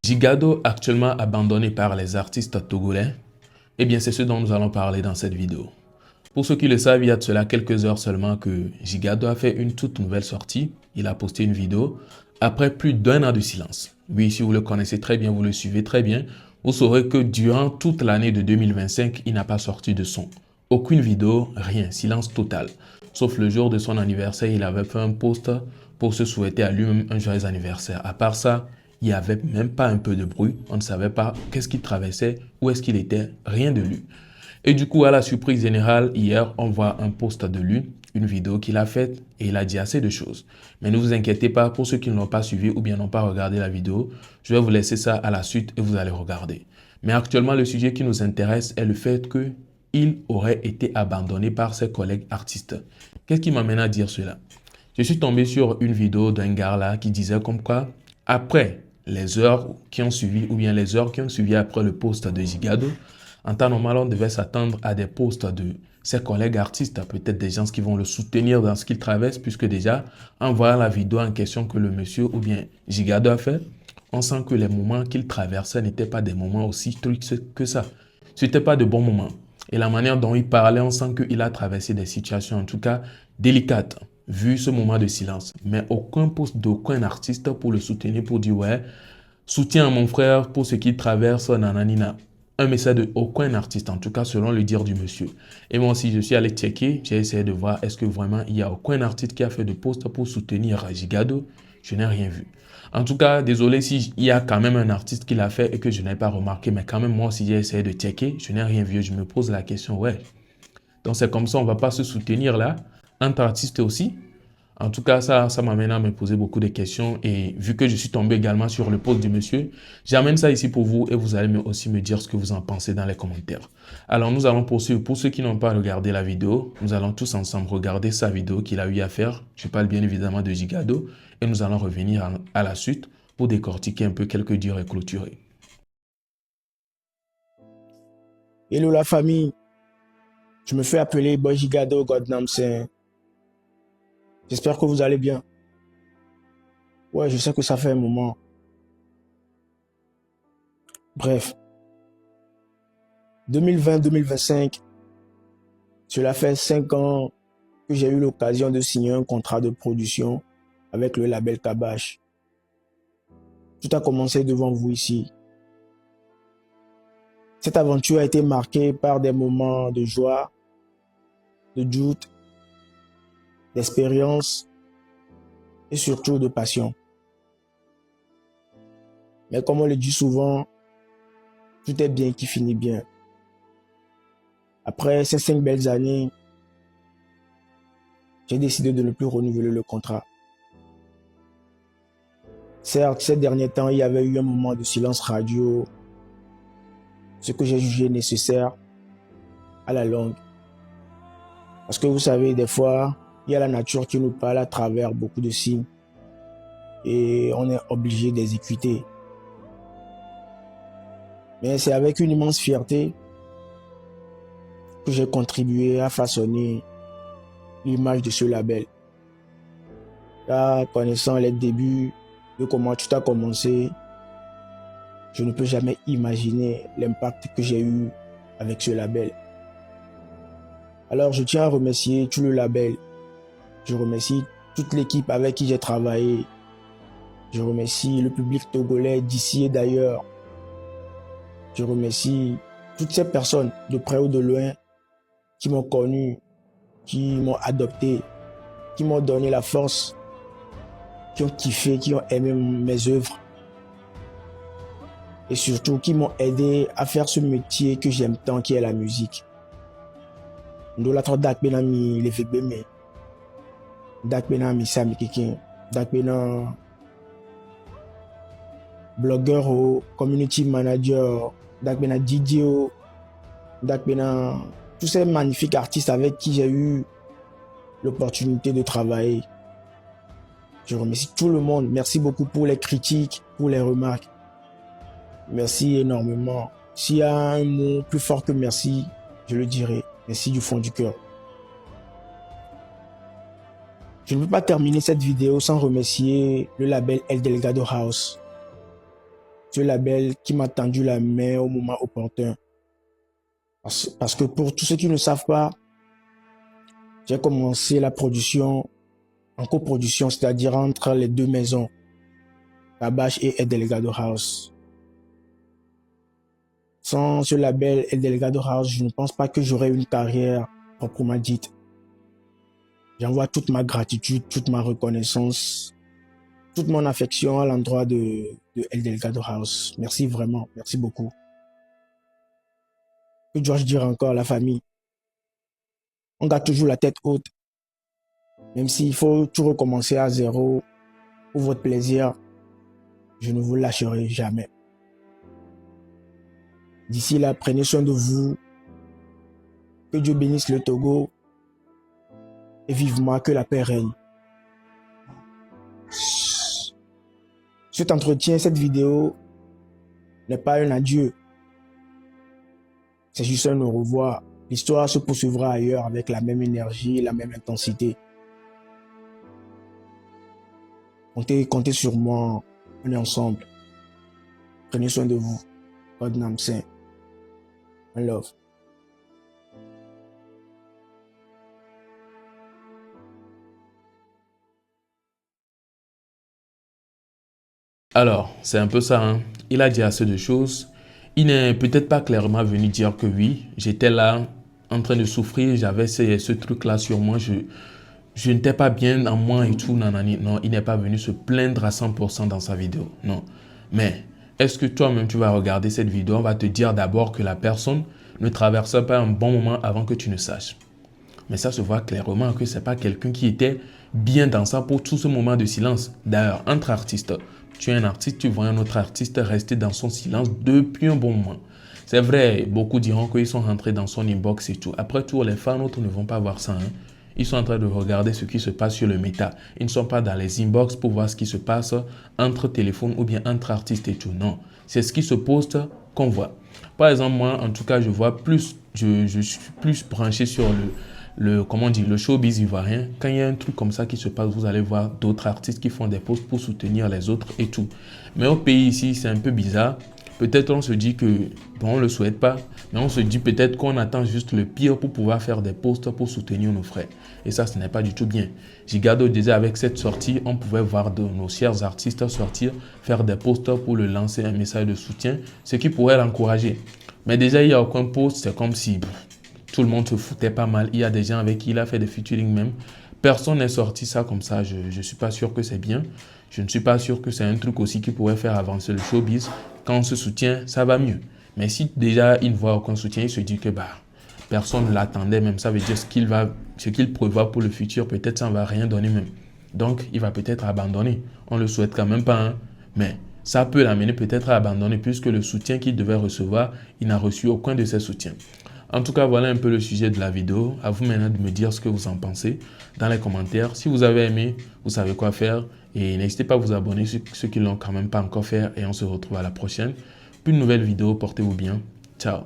Gigado actuellement abandonné par les artistes togolais? Eh bien, c'est ce dont nous allons parler dans cette vidéo. Pour ceux qui le savent, il y a de cela quelques heures seulement que Gigado a fait une toute nouvelle sortie. Il a posté une vidéo après plus d'un an de silence. Oui, si vous le connaissez très bien, vous le suivez très bien, vous saurez que durant toute l'année de 2025, il n'a pas sorti de son. Aucune vidéo, rien, silence total. Sauf le jour de son anniversaire, il avait fait un post pour se souhaiter à lui-même un joyeux anniversaire. À part ça, il n'y avait même pas un peu de bruit. On ne savait pas qu'est-ce qu'il traversait, où est-ce qu'il était, rien de lui. Et du coup, à la surprise générale, hier, on voit un post de lui, une vidéo qu'il a faite et il a dit assez de choses. Mais ne vous inquiétez pas, pour ceux qui ne l'ont pas suivi ou bien n'ont pas regardé la vidéo, je vais vous laisser ça à la suite et vous allez regarder. Mais actuellement, le sujet qui nous intéresse est le fait qu'il aurait été abandonné par ses collègues artistes. Qu'est-ce qui m'amène à dire cela? Je suis tombé sur une vidéo d'un gars là qui disait comme quoi, après les heures qui ont suivi ou bien les heures qui ont suivi après le post de Gigado, en temps normal, on devait s'attendre à des posts de ses collègues artistes, peut-être des gens qui vont le soutenir dans ce qu'il traverse, puisque déjà, en voyant la vidéo en question que le monsieur ou bien Gigado a fait, on sent que les moments qu'il traversait n'étaient pas des moments aussi tristes que ça. Ce n'était pas de bons moments. Et la manière dont il parlait, on sent qu'il a traversé des situations, en tout cas, délicates, vu ce moment de silence. Mais aucun post d'aucun artiste pour le soutenir, pour dire, ouais, soutien à mon frère pour ce qu'il traverse, nananina. Un message de aucun artiste, en tout cas selon le dire du monsieur. Et moi aussi, je suis allé checker, j'ai essayé de voir est-ce que vraiment il n'y a aucun artiste qui a fait de post pour soutenir Gigado. Je n'ai rien vu. En tout cas, désolé s'il y a quand même un artiste qui l'a fait et que je n'ai pas remarqué, mais quand même moi aussi j'ai essayé de checker, je n'ai rien vu. Je me pose la question, ouais. Donc c'est comme ça, on ne va pas se soutenir là, entre artistes aussi. En tout cas, ça m'amène à me poser beaucoup de questions et vu que je suis tombé également sur le post du monsieur, j'amène ça ici pour vous et vous allez aussi me dire ce que vous en pensez dans les commentaires. Alors, nous allons poursuivre. Pour ceux qui n'ont pas regardé la vidéo, nous allons tous ensemble regarder sa vidéo qu'il a eu à faire. Je parle bien évidemment de Gigado et nous allons revenir à la suite pour décortiquer un peu quelques dires et clôturer. Hello la famille, je me fais appeler Boy Gigado Godnamsen. J'espère que vous allez bien. Ouais, je sais que ça fait un moment. Bref, 2020-2025, cela fait 5 ans que j'ai eu l'occasion de signer un contrat de production avec le label Kabash. Tout a commencé devant vous ici. Cette aventure a été marquée par des moments de joie, de doute, d'expérience et surtout de passion. Mais comme on le dit souvent, tout est bien qui finit bien. Après ces 5 belles années, j'ai décidé de ne plus renouveler le contrat. Certes, ces derniers temps, il y avait eu un moment de silence radio, ce que j'ai jugé nécessaire à la longue. Parce que vous savez, des fois, il y a la nature qui nous parle à travers beaucoup de signes et on est obligé d'exécuter. Mais c'est avec une immense fierté que j'ai contribué à façonner l'image de ce label. Là, connaissant les débuts de comment tout a commencé, je ne peux jamais imaginer l'impact que j'ai eu avec ce label. Alors, je tiens à remercier tout le label. Je remercie toute l'équipe avec qui j'ai travaillé. Je remercie le public togolais d'ici et d'ailleurs. Je remercie toutes ces personnes de près ou de loin qui m'ont connu, qui m'ont adopté, qui m'ont donné la force, qui ont kiffé, qui ont aimé mes œuvres et surtout qui m'ont aidé à faire ce métier que j'aime tant, qui est la musique. Ndolato dakbena mi lefekbe me, dakbena mi sami kikin, dakbena blogueur ou community manager, dakbena DJ ou, dakbena tous ces magnifiques artistes avec qui j'ai eu l'opportunité de travailler. Je remercie tout le monde. Merci beaucoup pour les critiques, pour les remarques. Merci énormément. S'il y a un mot plus fort que merci, je le dirai. Merci du fond du cœur. Je ne peux pas terminer cette vidéo sans remercier le label El Delgado House. ce label qui m'a tendu la main au moment opportun. Parce que pour tous ceux qui ne savent pas, j'ai commencé la production en coproduction, c'est-à-dire entre les deux maisons, Kabash et El Delgado House. Sans ce label El Delgado House, je ne pense pas que j'aurais une carrière proprement dite. J'envoie toute ma gratitude, toute ma reconnaissance, toute mon affection à l'endroit de El Delgado House. Merci vraiment, merci beaucoup. Que dois-je dire encore à la famille? On garde toujours la tête haute. Même s'il faut tout recommencer à zéro pour votre plaisir, je ne vous lâcherai jamais. D'ici là, prenez soin de vous. Que Dieu bénisse le Togo. Et vivement que la paix règne. Cet entretien, cette vidéo n'est pas un adieu. C'est juste un au revoir. L'histoire se poursuivra ailleurs avec la même énergie, la même intensité. Comptez sur moi. On est ensemble. Prenez soin de vous. God Namsen. I love. Alors, c'est un peu ça, hein. Il a dit assez de choses. Il n'est peut-être pas clairement venu dire que oui, j'étais là en train de souffrir, j'avais ce truc-là sur moi, je n'étais pas bien en moi et tout, nanani. Non, il n'est pas venu se plaindre à 100% dans sa vidéo, non. Mais, est-ce que toi-même tu vas regarder cette vidéo, on va te dire d'abord que la personne ne traverse pas un bon moment avant que tu ne saches. Mais ça se voit clairement que ce n'est pas quelqu'un qui était bien dans ça pour tout ce moment de silence. D'ailleurs, entre artistes, tu es un artiste, tu vois un autre artiste rester dans son silence depuis un bon moment. C'est vrai, beaucoup diront qu'ils sont rentrés dans son inbox et tout. Après tout, les fans autres ne vont pas voir ça, hein. Ils sont en train de regarder ce qui se passe sur le méta. Ils ne sont pas dans les inbox pour voir ce qui se passe entre téléphones ou bien entre artistes et tout. Non, c'est ce qui se poste qu'on voit. Par exemple, moi, en tout cas, je vois plus, je suis plus branché sur comment on dit, le showbiz ivoirien. Quand il y a un truc comme ça qui se passe, vous allez voir d'autres artistes qui font des posts pour soutenir les autres et tout. Mais au pays ici, c'est un peu bizarre. Peut-être on se dit que, bon, on ne le souhaite pas, mais on se dit peut-être qu'on attend juste le pire pour pouvoir faire des posts pour soutenir nos frères. Et ça, ce n'est pas du tout bien. Gigado disait avec cette sortie, on pouvait voir nos chers artistes sortir, faire des posts pour le lancer un message de soutien, ce qui pourrait l'encourager. Mais déjà, il n'y a aucun post, c'est comme si tout le monde se foutait pas mal. Il y a des gens avec qui il a fait des featuring même. Personne n'est sorti ça comme ça. Je ne suis pas sûr que c'est bien. Je ne suis pas sûr que c'est un truc aussi qui pourrait faire avancer le showbiz. Quand on se soutient, ça va mieux. Mais si déjà il ne voit aucun soutien, il se dit que personne ne l'attendait même. Ça veut dire ce qu'il prévoit pour le futur, peut-être ça ne va rien donner même. Donc, il va peut-être abandonner. On ne le souhaite quand même pas, hein. Mais ça peut l'amener peut-être à abandonner puisque le soutien qu'il devait recevoir, il n'a reçu aucun de ses soutiens. En tout cas, voilà un peu le sujet de la vidéo. À vous maintenant de me dire ce que vous en pensez dans les commentaires. Si vous avez aimé, vous savez quoi faire. Et n'hésitez pas à vous abonner, ceux qui ne l'ont quand même pas encore fait. Et on se retrouve à la prochaine. Pour une nouvelle vidéo, portez-vous bien. Ciao.